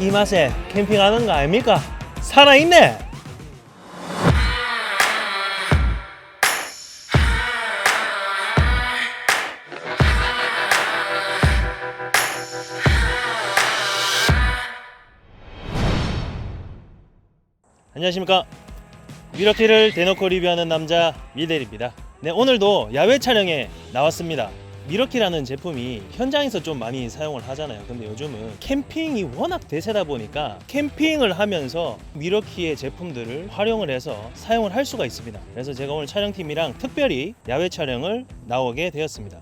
이 맛에 캠핑하는 거 아닙니까? 살아있네. 안녕하십니까. 미러키를 대놓고 리뷰하는 남자 미델입니다. 네, 오늘도 야외 촬영에 나왔습니다. 미러키라는 제품이 현장에서 좀 많이 사용을 하잖아요. 근데 요즘은 캠핑이 워낙 대세다 보니까 캠핑을 하면서 미러키의 제품들을 활용을 해서 사용을 할 수가 있습니다. 그래서 제가 오늘 촬영팀이랑 특별히 야외 촬영을 나오게 되었습니다.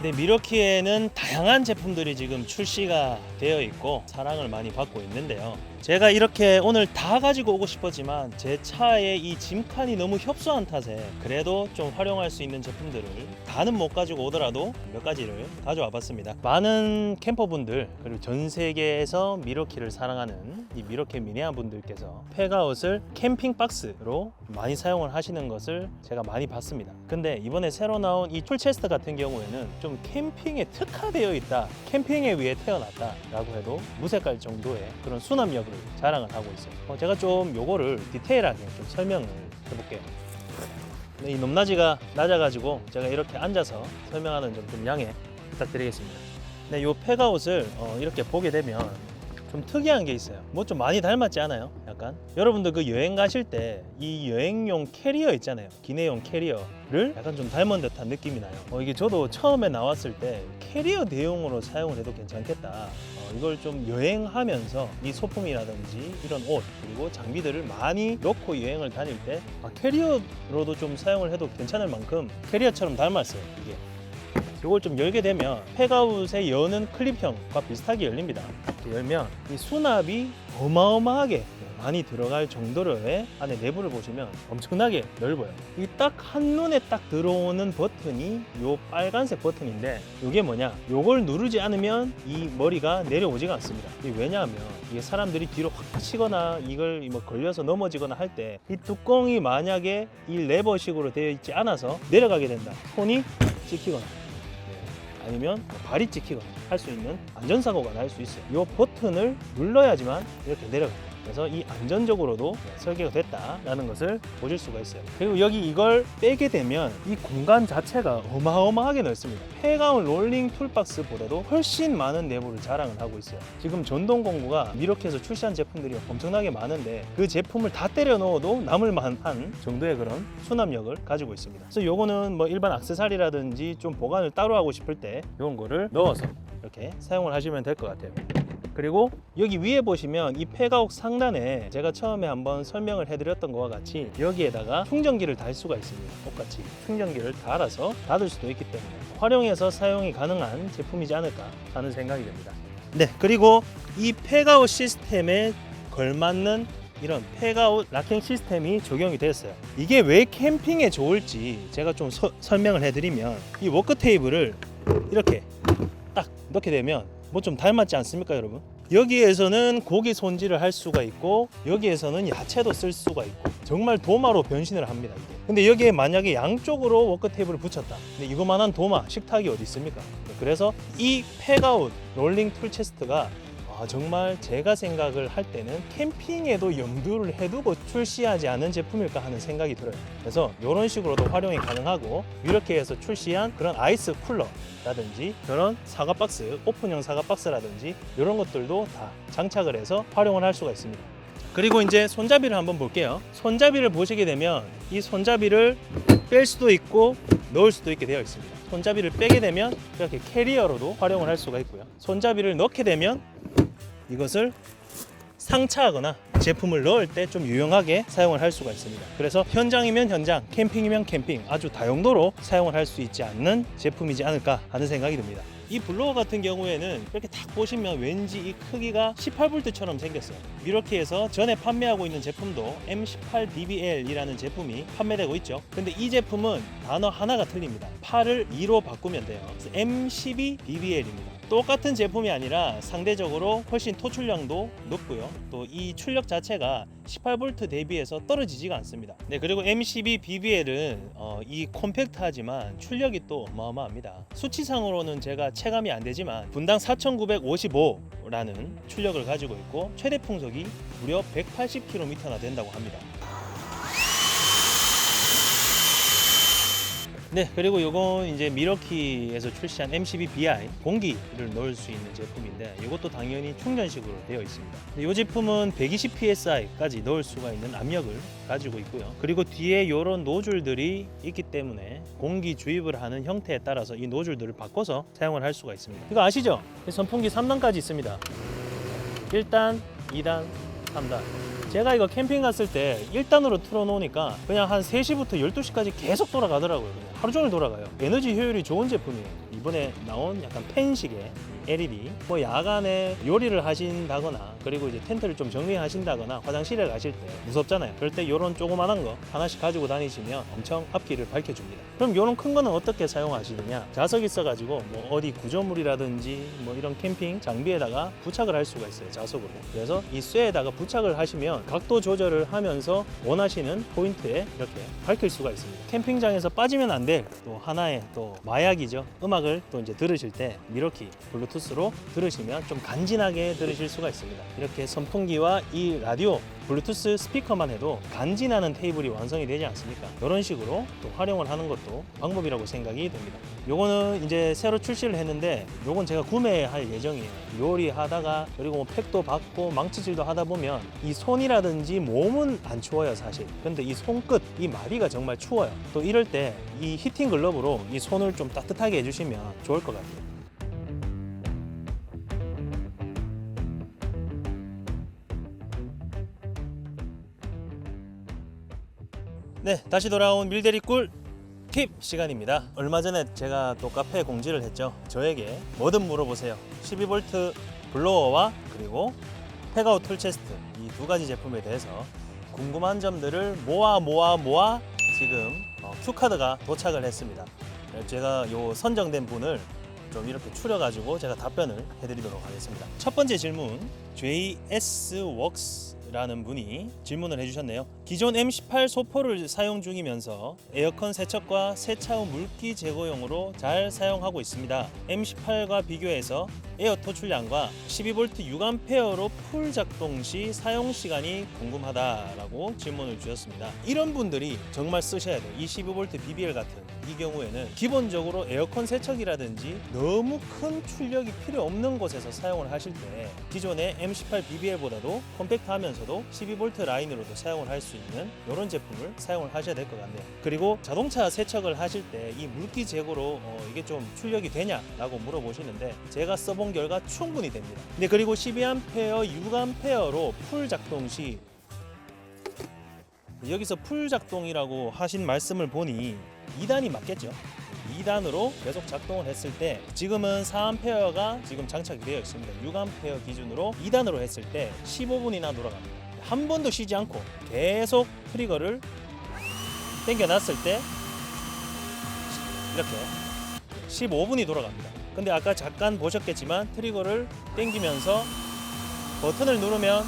네, 미러키에는 다양한 제품들이 지금 출시가 되어 있고 사랑을 많이 받고 있는데요. 제가 이렇게 오늘 다 가지고 오고 싶었지만 제 차에 이 짐칸이 너무 협소한 탓에 그래도 좀 활용할 수 있는 제품들을 다는 못 가지고 오더라도 몇 가지를 가져와 봤습니다. 많은 캠퍼분들 그리고 전 세계에서 미러키를 사랑하는 이 미러키 미니아 분들께서 팩아웃을 캠핑 박스로 많이 사용을 하시는 것을 제가 많이 봤습니다. 근데 이번에 새로 나온 이 툴체스트 같은 경우에는 좀 캠핑에 특화되어 있다, 캠핑에 위해 태어났다 라고 해도 무색할 정도의 그런 수납력을 자랑을 하고 있어요. 제가 좀 요거를 디테일하게 좀 설명을 해볼게요. 이 높낮이가 낮아가지고 제가 이렇게 앉아서 설명하는 점 좀 양해 부탁드리겠습니다. 네, 요 팩아웃을 이렇게 보게 되면 좀 특이한 게 있어요. 뭐 좀 많이 닮았지 않아요? 약간 여러분들 그 여행 가실 때 이 여행용 캐리어 있잖아요. 기내용 캐리어를 약간 좀 닮은 듯한 느낌이 나요. 이게 저도 처음에 나왔을 때 캐리어 대용으로 사용을 해도 괜찮겠다. 이걸 좀 여행하면서 이 소품이라든지 이런 옷 그리고 장비들을 많이 넣고 여행을 다닐 때 캐리어로도 좀 사용을 해도 괜찮을 만큼 캐리어처럼 닮았어요. 이게 이걸 좀 열게 되면 팩아웃의 여는 클립형과 비슷하게 열립니다. 이렇게 열면 이 수납이 어마어마하게 많이 들어갈 정도로의 안에 내부를 보시면 엄청나게 넓어요. 이 딱 한눈에 딱 들어오는 버튼이 요 빨간색 버튼인데 이게 뭐냐, 요걸 누르지 않으면 이 머리가 내려오지가 않습니다. 이게 왜냐하면 이게 사람들이 뒤로 확 치거나 이걸 뭐 걸려서 넘어지거나 할 때 이 뚜껑이 만약에 이 레버식으로 되어 있지 않아서 내려가게 된다, 손이 찍히거나 아니면 발이 찍히거나 할 수 있는 안전사고가 날 수 있어요. 이 버튼을 눌러야지만 이렇게 내려갑니다. 그래서 이 안전적으로도 설계가 됐다라는 것을 보실 수가 있어요. 그리고 여기 이걸 빼게 되면 이 공간 자체가 어마어마하게 넓습니다. 팩아웃 롤링 툴박스보다도 훨씬 많은 내부를 자랑을 하고 있어요. 지금 전동공구가 미러키에서 출시한 제품들이 엄청나게 많은데 그 제품을 다 때려 넣어도 남을 만한 정도의 그런 수납력을 가지고 있습니다. 그래서 요거는 뭐 일반 액세서리라든지 좀 보관을 따로 하고 싶을 때 이런 거를 넣어서 이렇게 사용을 하시면 될 것 같아요. 그리고 여기 위에 보시면 이 팩아웃 상단에 제가 처음에 한번 설명을 해드렸던 것과 같이 여기에다가 충전기를 달 수가 있습니다. 똑같이 충전기를 달아서 닫을 수도 있기 때문에 활용해서 사용이 가능한 제품이지 않을까 하는 생각이 듭니다. 네, 그리고 이 팩아웃 시스템에 걸맞는 이런 팩아웃 락킹 시스템이 적용이 되었어요. 이게 왜 캠핑에 좋을지 제가 좀 설명을 해드리면 이 워크 테이블을 이렇게 딱 넣게 되면 뭐 좀 닮았지 않습니까, 여러분? 여기에서는 고기 손질을 할 수가 있고 여기에서는 야채도 쓸 수가 있고 정말 도마로 변신을 합니다, 이게. 근데 여기에 만약에 양쪽으로 워크 테이블을 붙였다. 근데 이거만한 도마, 식탁이 어디 있습니까? 그래서 이 팩아웃 롤링 툴 체스트가 정말 제가 생각을 할 때는 캠핑에도 염두를 해두고 출시하지 않은 제품일까 하는 생각이 들어요. 그래서 이런 식으로도 활용이 가능하고 미러키에서 출시한 그런 아이스 쿨러라든지 그런 사과 박스, 오픈형 사과 박스라든지 이런 것들도 다 장착을 해서 활용을 할 수가 있습니다. 그리고 이제 손잡이를 한번 볼게요. 손잡이를 보시게 되면 이 손잡이를 뺄 수도 있고 넣을 수도 있게 되어 있습니다. 손잡이를 빼게 되면 이렇게 캐리어로도 활용을 할 수가 있고요. 손잡이를 넣게 되면 이것을 상차하거나 제품을 넣을 때 좀 유용하게 사용을 할 수가 있습니다. 그래서 현장이면 현장, 캠핑이면 캠핑 아주 다용도로 사용을 할 수 있지 않는 제품이지 않을까 하는 생각이 듭니다. 이 블로어 같은 경우에는 이렇게 딱 보시면 왠지 이 크기가 18V처럼 생겼어요. 미러키에서 전에 판매하고 있는 제품도 M18DBL이라는 제품이 판매되고 있죠. 근데 이 제품은 단어 하나가 틀립니다. 8을 2로 바꾸면 돼요. 그래서 M12DBL입니다. 똑같은 제품이 아니라 상대적으로 훨씬 토출량도 높고요. 또 이 출력 자체가 18V 대비해서 떨어지지가 않습니다. 네, 그리고 M12 BBL은 이 콤팩트하지만 출력이 또 어마어마합니다. 수치상으로는 제가 체감이 안 되지만 분당 4955라는 출력을 가지고 있고 최대 풍속이 무려 180km나 된다고 합니다. 네, 그리고 요건 이제 미러키에서 출시한 M12 BI 공기를 넣을 수 있는 제품인데 이것도 당연히 충전식으로 되어 있습니다. 이 제품은 120 psi까지 넣을 수가 있는 압력을 가지고 있고요. 그리고 뒤에 이런 노즐들이 있기 때문에 공기 주입을 하는 형태에 따라서 이 노즐들을 바꿔서 사용을 할 수가 있습니다. 이거 아시죠? 선풍기 3단까지 있습니다. 1단, 2단, 3단. 제가 이거 캠핑 갔을 때 1단으로 틀어놓으니까 그냥 한 3시부터 12시까지 계속 돌아가더라고요. 그냥 하루 종일 돌아가요. 에너지 효율이 좋은 제품이에요. 이번에 나온 약간 펜식의 LED, 뭐 야간에 요리를 하신다거나 그리고 이제 텐트를 좀 정리하신다거나 화장실에 가실 때 무섭잖아요. 그럴 때 이런 조그만한 거 하나씩 가지고 다니시면 엄청 앞길을 밝혀줍니다. 그럼 이런 큰 거는 어떻게 사용하시느냐? 자석 있어가지고 뭐 어디 구조물이라든지 뭐 이런 캠핑 장비에다가 부착을 할 수가 있어요. 자석으로. 그래서 이 쇠에다가 부착을 하시면 각도 조절을 하면서 원하시는 포인트에 이렇게 밝힐 수가 있습니다. 캠핑장에서 빠지면 안 될 또 하나의 또 마약이죠. 음악을 또 이제 들으실 때 미러키 블루투스로 들으시면 좀 간지나게 들으실 수가 있습니다. 이렇게 선풍기와 이 라디오 블루투스 스피커만 해도 간지나는 테이블이 완성이 되지 않습니까? 이런 식으로 또 활용을 하는 것도 방법이라고 생각이 됩니다. 요거는 이제 새로 출시를 했는데 요건 제가 구매할 예정이에요. 요리하다가 그리고 뭐 팩도 받고 망치질도 하다 보면 이 손이라든지 몸은 안 추워요 사실. 근데 이 손끝, 이 마디가 정말 추워요. 또 이럴 때 이 히팅 글러브로 이 손을 좀 따뜻하게 해주시면 좋을 것 같아요. 네, 다시 돌아온 밀대리꿀 팁 시간입니다. 얼마 전에 제가 또 카페에 공지를 했죠. 저에게 뭐든 물어보세요. 12V 블로어와 그리고 팩아웃 툴체스트 이 두 가지 제품에 대해서 궁금한 점들을 모아 지금 큐카드가 도착을 했습니다. 제가 요 선정된 분을 좀 이렇게 추려가지고 제가 답변을 해드리도록 하겠습니다. 첫 번째 질문, JS웍스 라는 분이 질문을 해주셨네요. 기존 M18 소포를 사용 중이면서 에어컨 세척과 세차 후 물기 제거용으로 잘 사용하고 있습니다. M18과 비교해서 에어 토출량과 12V 6A로 풀 작동 시 사용 시간이 궁금하다라고 질문을 주셨습니다. 이런 분들이 정말 쓰셔야 돼요. 이 12V BBL 같은 이 경우에는 기본적으로 에어컨 세척이라든지 너무 큰 출력이 필요 없는 곳에서 사용을 하실 때 기존의 M18 BBL보다도 컴팩트하면서도 12V 라인으로도 사용을 할 수 있는 이런 제품을 사용을 하셔야 될 것 같네요. 그리고 자동차 세척을 하실 때 이 물기 제거로 이게 좀 출력이 되냐라고 물어보시는데 제가 써본 결과 충분히 됩니다. 네, 그리고 12A, 6A로 풀 작동 시 여기서 풀 작동이라고 하신 말씀을 보니 2단이 맞겠죠? 2단으로 계속 작동을 했을 때 지금은 4A가 지금 장착이 되어 있습니다. 6A 기준으로 2단으로 했을 때 15분이나 돌아갑니다. 한 번도 쉬지 않고 계속 트리거를 당겨 놨을 때 이렇게 15분이 돌아갑니다. 근데 아까 잠깐 보셨겠지만 트리거를 당기면서 버튼을 누르면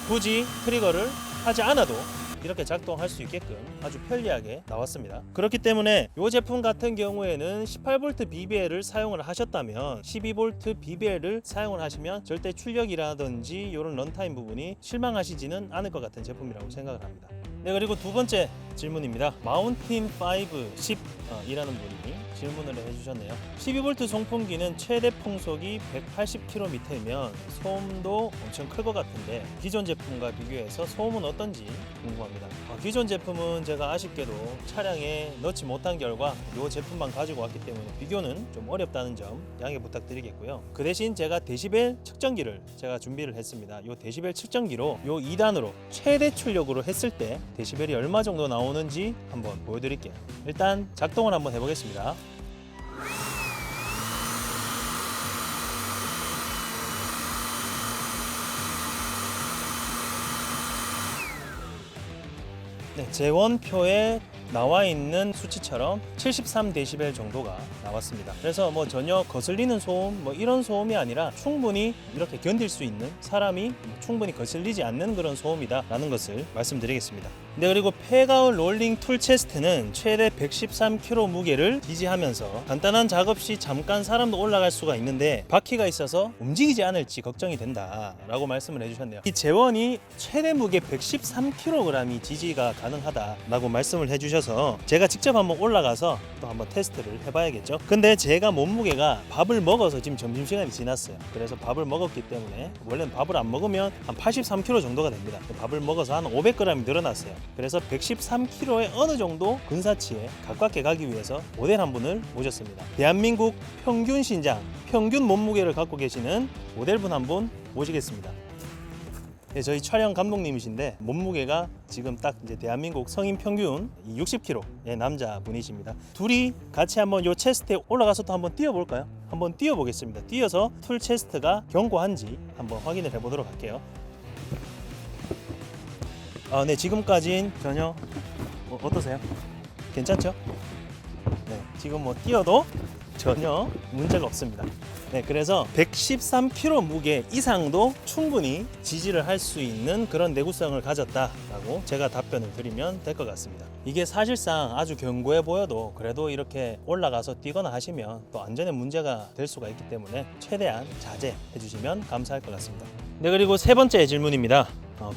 굳이 트리거를 하지 않아도 이렇게 작동할 수 있게끔 아주 편리하게 나왔습니다. 그렇기 때문에 이 제품 같은 경우에는 18V BBL을 사용을 하셨다면 12V BBL을 사용을 하시면 절대 출력이라든지 이런 런타임 부분이 실망하시지는 않을 것 같은 제품이라고 생각을 합니다. 네, 그리고 두 번째 질문입니다. 마운틴 5 10이라는 분이 질문을 해주셨네요. 12V 송풍기는 최대 풍속이 180km이면 소음도 엄청 클 것 같은데 기존 제품과 비교해서 소음은 어떤지 궁금합니다. 기존 제품은 제가 아쉽게도 차량에 넣지 못한 결과 이 제품만 가지고 왔기 때문에 비교는 좀 어렵다는 점 양해 부탁드리겠고요. 그 대신 제가 데시벨 측정기를 제가 준비를 했습니다. 이 데시벨 측정기로 이 2단으로 최대 출력으로 했을 때 데시벨이 얼마 정도 나오는지 한번 보여드릴게요. 일단 작동을 한번 해보겠습니다. 네, 재원표에 나와 있는 수치처럼 73dB 정도가 나왔습니다. 그래서 뭐 전혀 거슬리는 소음 뭐 이런 소음이 아니라 충분히 이렇게 견딜 수 있는, 사람이 충분히 거슬리지 않는 그런 소음이다라는 것을 말씀드리겠습니다. 네, 그리고 폐가운 롤링 툴 체스트는 최대 113kg 무게를 지지하면서 간단한 작업 시 잠깐 사람도 올라갈 수가 있는데 바퀴가 있어서 움직이지 않을지 걱정이 된다라고 말씀을 해주셨네요. 이 재원이 최대 무게 113kg이 지지가 가능하다라고 말씀을 해주셔서 제가 직접 한번 올라가서 또 한번 테스트를 해봐야겠죠. 근데 제가 몸무게가 밥을 먹어서 지금 점심시간이 지났어요. 그래서 밥을 먹었기 때문에, 원래는 밥을 안 먹으면 한 83kg 정도가 됩니다. 밥을 먹어서 한 500g이 늘어났어요. 그래서 113kg에 어느 정도 근사치에 가깝게 가기 위해서 모델 한 분을 모셨습니다. 대한민국 평균 신장, 평균 몸무게를 갖고 계시는 모델분 한 분 모시겠습니다. 네, 저희 촬영 감독님이신데 몸무게가 지금 딱 이제 대한민국 성인 평균 60kg의 남자분이십니다. 둘이 같이 한번 요 체스트에 올라가서 또 한번 뛰어볼까요? 한번 뛰어보겠습니다. 뛰어서 툴 체스트가 견고한지 한번 확인을 해보도록 할게요. 네, 지금까진 전혀 어떠세요? 괜찮죠? 네, 지금 뭐 뛰어도 전혀 문제가 없습니다. 네, 그래서 113kg 무게 이상도 충분히 지지를 할 수 있는 그런 내구성을 가졌다라고 제가 답변을 드리면 될 것 같습니다. 이게 사실상 아주 견고해 보여도 그래도 이렇게 올라가서 뛰거나 하시면 또 안전에 문제가 될 수가 있기 때문에 최대한 자제해 주시면 감사할 것 같습니다. 네, 그리고 세 번째 질문입니다.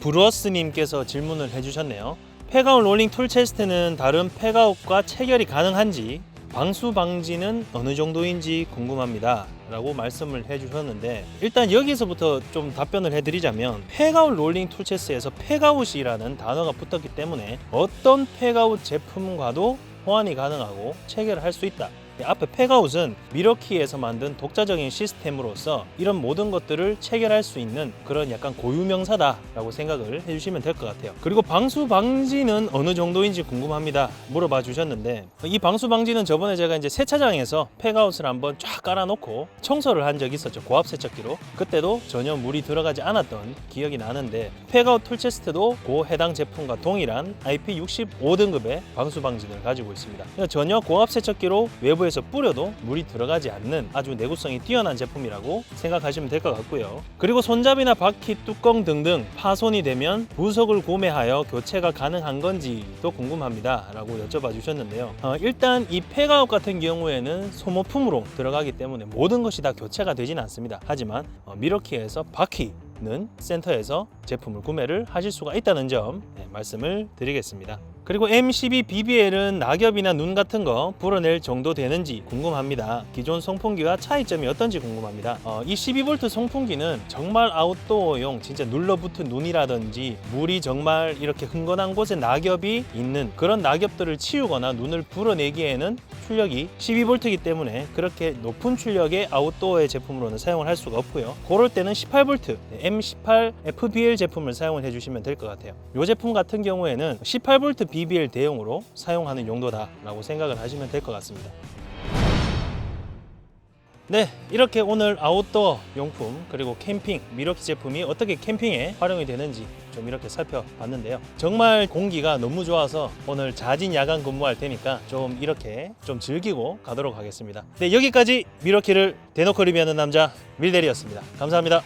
브루어스님께서 질문을 해주셨네요. 폐가웃 롤링 툴 체스트는 다른 폐가웃과 체결이 가능한지, 방수 방지는 어느 정도인지 궁금합니다 라고 말씀을 해주셨는데, 일단 여기서부터 좀 답변을 해드리자면 폐가웃 롤링 툴 체스트에서 폐가웃이라는 단어가 붙었기 때문에 어떤 폐가웃 제품과도 호환이 가능하고 체결을 할 수 있다. 앞에 폐가웃은 미러키에서 만든 독자적인 시스템으로서 이런 모든 것들을 체결할 수 있는 그런 약간 고유명사다라고 생각을 해주시면 될 것 같아요. 그리고 방수 방지는 어느 정도인지 궁금합니다 물어봐 주셨는데, 이 방수 방지는 저번에 제가 이제 세차장에서 폐가웃을 한번 쫙 깔아놓고 청소를 한 적이 있었죠. 고압 세척기로. 그때도 전혀 물이 들어가지 않았던 기억이 나는데, 폐가웃 툴체스트도 그 해당 제품과 동일한 IP65등급의 방수 방진을 가지고 있습니다. 전혀 고압 세척기로 외부에 에서 뿌려도 물이 들어가지 않는 아주 내구성이 뛰어난 제품이라고 생각하시면 될 것 같고요. 그리고 손잡이나 바퀴, 뚜껑 등등 파손이 되면 부속을 구매하여 교체가 가능한 건지도 궁금합니다 라고 여쭤봐 주셨는데요. 일단 이 폐가웃 같은 경우에는 소모품으로 들어가기 때문에 모든 것이 다 교체가 되지는 않습니다. 하지만 미러키에서 바퀴는 센터에서 제품을 구매를 하실 수가 있다는 점 말씀을 드리겠습니다. 그리고 M12BBL은 낙엽이나 눈 같은 거 불어낼 정도 되는지 궁금합니다. 기존 송풍기와 차이점이 어떤지 궁금합니다. 이 12V 송풍기는 정말 아웃도어용, 진짜 눌러붙은 눈이라든지 물이 정말 이렇게 흥건한 곳에 낙엽이 있는 그런 낙엽들을 치우거나 눈을 불어내기에는 출력이 12V이기 때문에 그렇게 높은 출력의 아웃도어의 제품으로는 사용을 할 수가 없고요. 그럴 때는 18V M18FBL 제품을 사용을 해주시면 될 것 같아요. 이 제품 같은 경우에는 18V BBL 대용으로 사용하는 용도다라고 생각을 하시면 될 것 같습니다. 네, 이렇게 오늘 아웃도어 용품 그리고 캠핑 미러키 제품이 어떻게 캠핑에 활용이 되는지 좀 이렇게 살펴봤는데요. 정말 공기가 너무 좋아서 오늘 자진 야간 근무할 테니까 좀 이렇게 좀 즐기고 가도록 하겠습니다. 네, 여기까지 미러키를 대놓고 리뷰하는 남자 밀대리였습니다. 감사합니다.